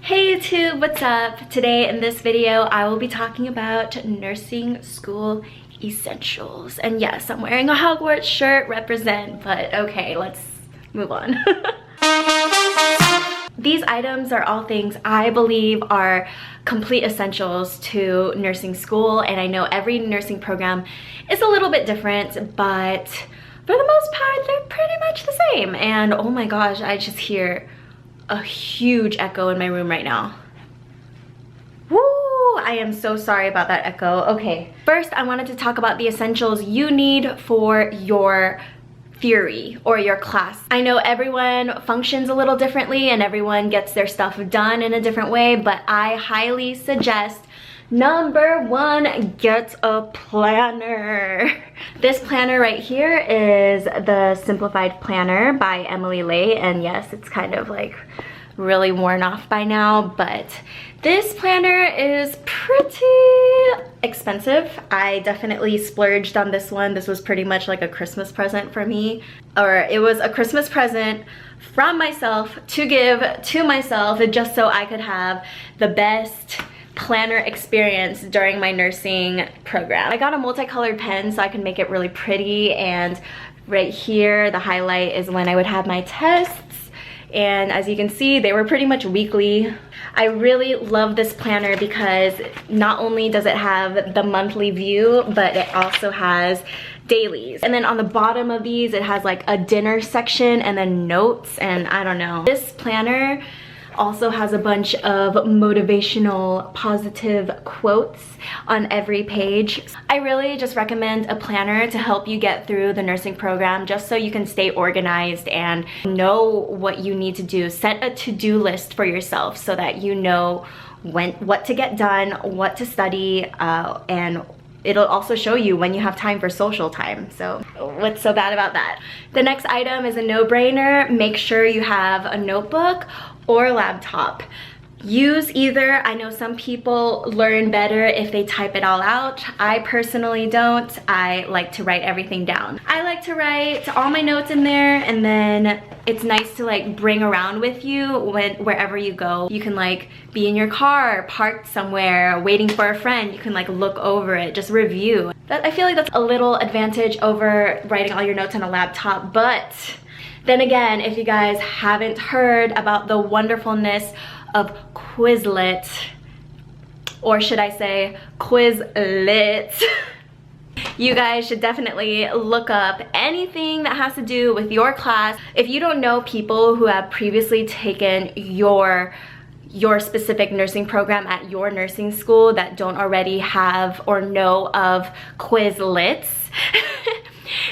Hey YouTube, what's up? Today in this video, I will be talking about nursing school essentials. And yes, I'm wearing a Hogwarts shirt, represent, but okay, let's move on. These items are all things I believe are complete essentials to nursing school, and I know every nursing program is a little bit different, but for the most part, they're pretty much the same. And oh my gosh, I just hear a huge echo in my room right now. Woo! I am so sorry about that echo. Okay, first I wanted to talk about the essentials you need for your theory or your class. I know everyone functions a little differently and everyone gets their stuff done in a different way, but I highly suggest number one, get a planner. This planner right here is the Simplified Planner by Emily Lay, and yes, it's kind of like really worn off by now, but this planner is pretty expensive. I definitely splurged on this one. This was pretty much like a Christmas present for me, or it was a Christmas present from myself to give to myself just so I could have the best planner experience during my nursing program. I got a multicolored pen so I can make it really pretty, and right here the highlight is when I would have my tests, and as you can see, they were pretty much weekly. I really love this planner because not only does it have the monthly view, but it also has dailies. And then on the bottom of these, it has like a dinner section and then notes, and I don't know. This planner also has a bunch of motivational positive quotes on every page. I really just recommend a planner to help you get through the nursing program, just so you can stay organized and know what you need to do. Set a to-do list for yourself so that you know what to get done, what to study, and it'll also show you when you have time for social time. So what's so bad about that? The next item is a no-brainer. Make sure you have a notebook or laptop. Use either. I know some people learn better if they type it all out. I personally don't. I like to write everything down. I like to write all my notes in there, and then it's nice to like bring around with you wherever you go. You can like be in your car, parked somewhere, waiting for a friend. You can like look over it, just review. I feel like that's a little advantage over writing all your notes on a laptop, but then again, if you guys haven't heard about the wonderfulness of Quizlet, or should I say Quizlet, you guys should definitely look up anything that has to do with your class. If you don't know people who have previously taken your specific nursing program at your nursing school that don't already have or know of Quizlets,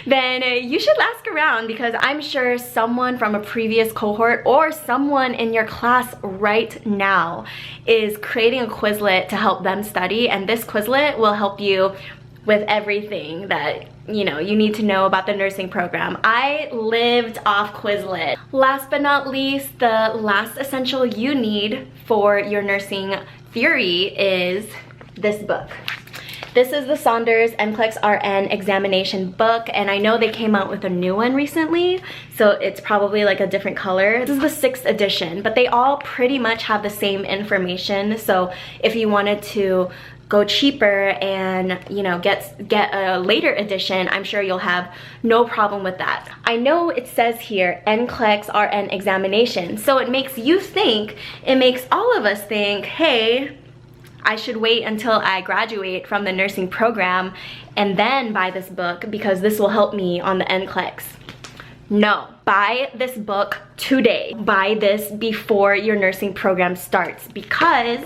then you should ask around, because I'm sure someone from a previous cohort or someone in your class right now is creating a Quizlet to help them study, and this Quizlet will help you with everything that you need to know about the nursing program. I lived off Quizlet. Last but not least, the last essential you need for your nursing theory is this book. This is the Saunders NCLEX-RN examination book, and I know they came out with a new one recently, so it's probably like a different color. This is the 6th edition, but they all pretty much have the same information, so if you wanted to go cheaper and get a later edition, I'm sure you'll have no problem with that. I know it says here NCLEX-RN examination, so it makes all of us think, hey, I should wait until I graduate from the nursing program and then buy this book because this will help me on the NCLEX. No, buy this book today. Buy this before your nursing program starts, because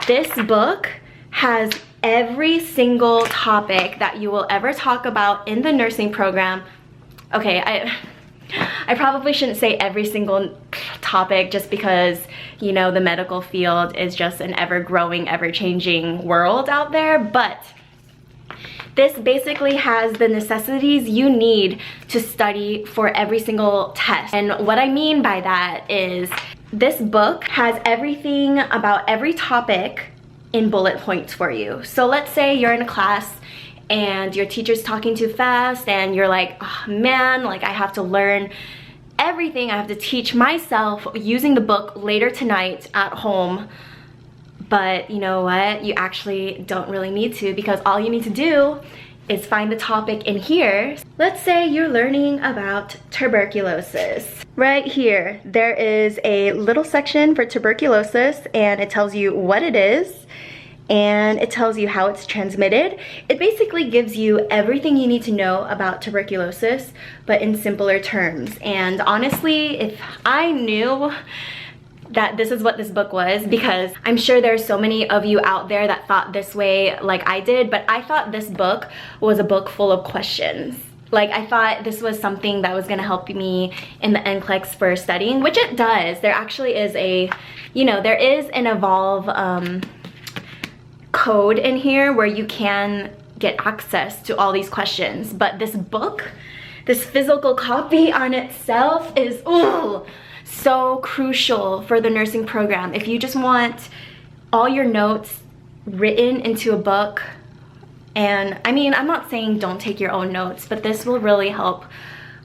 this book has every single topic that you will ever talk about in the nursing program. Okay, I probably shouldn't say every single topic, just because the medical field is just an ever-growing, ever-changing world out there, but this basically has the necessities you need to study for every single test. And what I mean by that is this book has everything about every topic in bullet points for you. So let's say you're in a class and your teacher's talking too fast and you're like, oh man, like I have to learn everything I have to teach myself using the book later tonight at home. But you know what? You actually don't really need to, because all you need to do is find the topic in here. Let's say you're learning about tuberculosis. Right here, there is a little section for tuberculosis, and it tells you what it is, and it tells you how it's transmitted. It basically gives you everything you need to know about tuberculosis, but in simpler terms. And honestly, if I knew that this is what this book was, because I'm sure there's so many of you out there that thought this way like I did, but I thought this book was a book full of questions. Like, I thought this was something that was gonna help me in the NCLEX for studying, which it does. There actually is a, there is an Evolve code in here where you can get access to all these questions. But this book, this physical copy on itself is, ooh, so crucial for the nursing program. If you just want all your notes written into a book, and I mean, I'm not saying don't take your own notes, but this will really help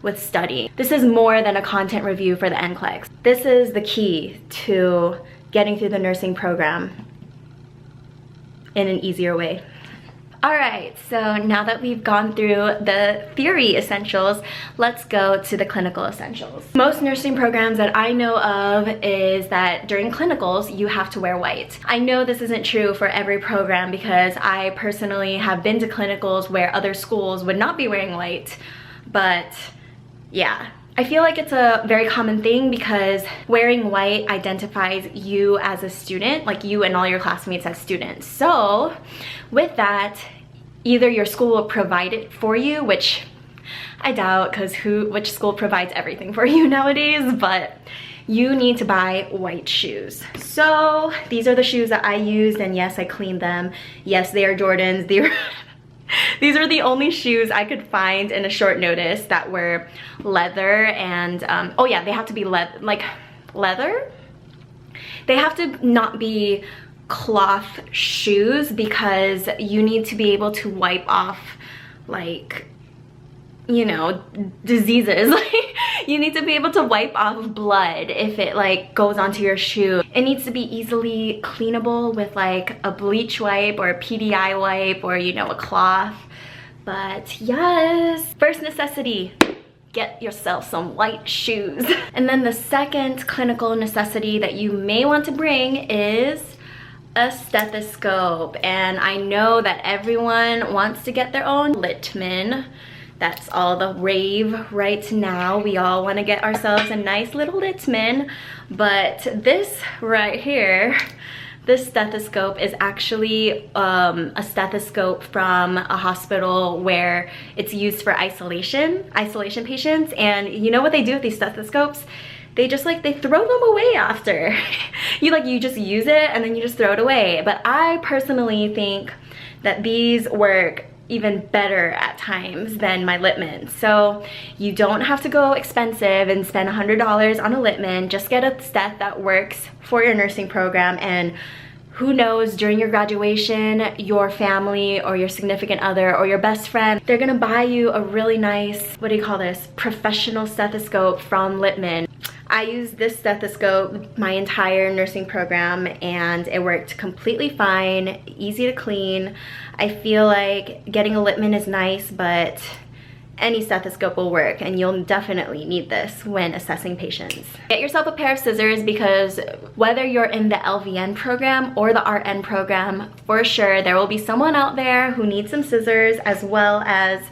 with studying. This is more than a content review for the NCLEX. This is the key to getting through the nursing program in an easier way. Alright, so now that we've gone through the theory essentials, let's go to the clinical essentials. Most nursing programs that I know of is that during clinicals, you have to wear white. I know this isn't true for every program, because I personally have been to clinicals where other schools would not be wearing white, but yeah. I feel like it's a very common thing, because wearing white identifies you as a student, like you and all your classmates as students. So with that, either your school will provide it for you, which I doubt, because which school provides everything for you nowadays, but you need to buy white shoes. So these are the shoes that I used, and yes, I cleaned them. Yes, they are Jordans. These are the only shoes I could find in a short notice that were leather, and oh yeah, they have to be leather? They have to not be cloth shoes, because you need to be able to wipe off, like, diseases. You need to be able to wipe off blood if it like goes onto your shoe. It needs to be easily cleanable with like a bleach wipe or a PDI wipe, or a cloth. But yes, first necessity, get yourself some white shoes. And then the second clinical necessity that you may want to bring is a stethoscope. And I know that everyone wants to get their own Littman. That's all the rave right now. We all want to get ourselves a nice little Littman, but this right here, this stethoscope is actually a stethoscope from a hospital where it's used for isolation patients. And you know what they do with these stethoscopes? They just they throw them away after. you just use it and then you just throw it away. But I personally think that these work even better at times than my Littman. So you don't have to go expensive and spend $100 on a Littman. Just get a steth that works for your nursing program, and who knows, during your graduation, your family or your significant other or your best friend, they're gonna buy you a really nice, what do you call this, professional stethoscope from Littman. I used this stethoscope my entire nursing program, and it worked completely fine, easy to clean. I feel like getting a Littman is nice, but any stethoscope will work, and you'll definitely need this when assessing patients. Get yourself a pair of scissors, because whether you're in the LVN program or the RN program, for sure there will be someone out there who needs some scissors, as well as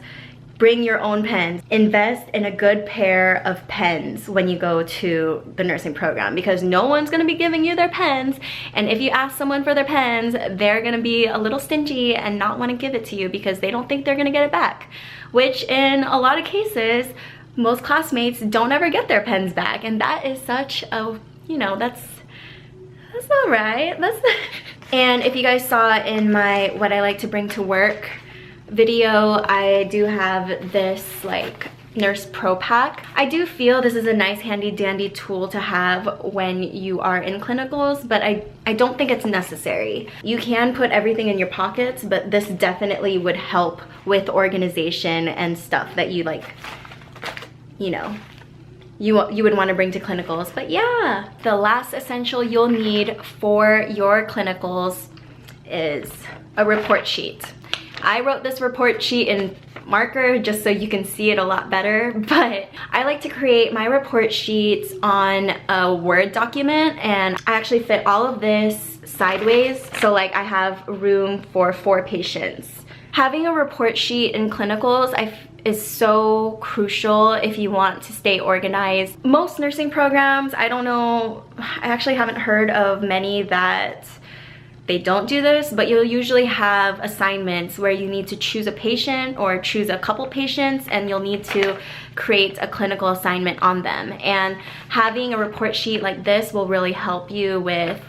bring your own pens. Invest in a good pair of pens when you go to the nursing program, because no one's gonna be giving you their pens, and if you ask someone for their pens, they're gonna be a little stingy and not wanna give it to you because they don't think they're gonna get it back, which in a lot of cases, most classmates don't ever get their pens back, and that is such a, that's not right. And if you guys saw in my what I like to bring to work video, I do have this nurse pro pack. I do feel this is a nice handy dandy tool to have when you are in clinicals, but I don't think it's necessary. You can put everything in your pockets, but this definitely would help with organization and stuff that you you would want to bring to clinicals. But yeah, the last essential you'll need for your clinicals is a report sheet. I wrote this report sheet in marker just so you can see it a lot better, but I like to create my report sheets on a Word document, and I actually fit all of this sideways, so like I have room for 4 patients. Having a report sheet in clinicals is so crucial if you want to stay organized. Most nursing programs, I don't know, I actually haven't heard of many that they don't do this, but you'll usually have assignments where you need to choose a patient or choose a couple patients, and you'll need to create a clinical assignment on them. And having a report sheet like this will really help you with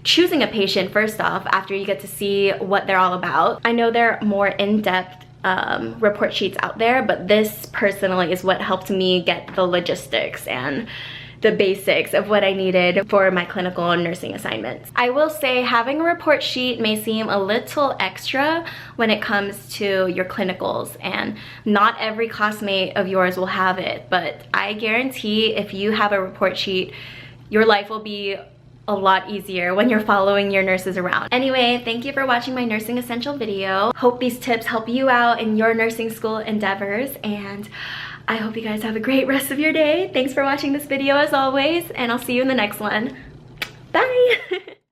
choosing a patient first off, after you get to see what they're all about. I know there are more in-depth report sheets out there, but this personally is what helped me get the logistics and the basics of what I needed for my clinical and nursing assignments. I will say having a report sheet may seem a little extra when it comes to your clinicals, and not every classmate of yours will have it, but I guarantee if you have a report sheet, your life will be a lot easier when you're following your nurses around. Anyway, thank you for watching my nursing essential video. Hope these tips help you out in your nursing school endeavors, and I hope you guys have a great rest of your day. Thanks for watching this video as always, and I'll see you in the next one. Bye!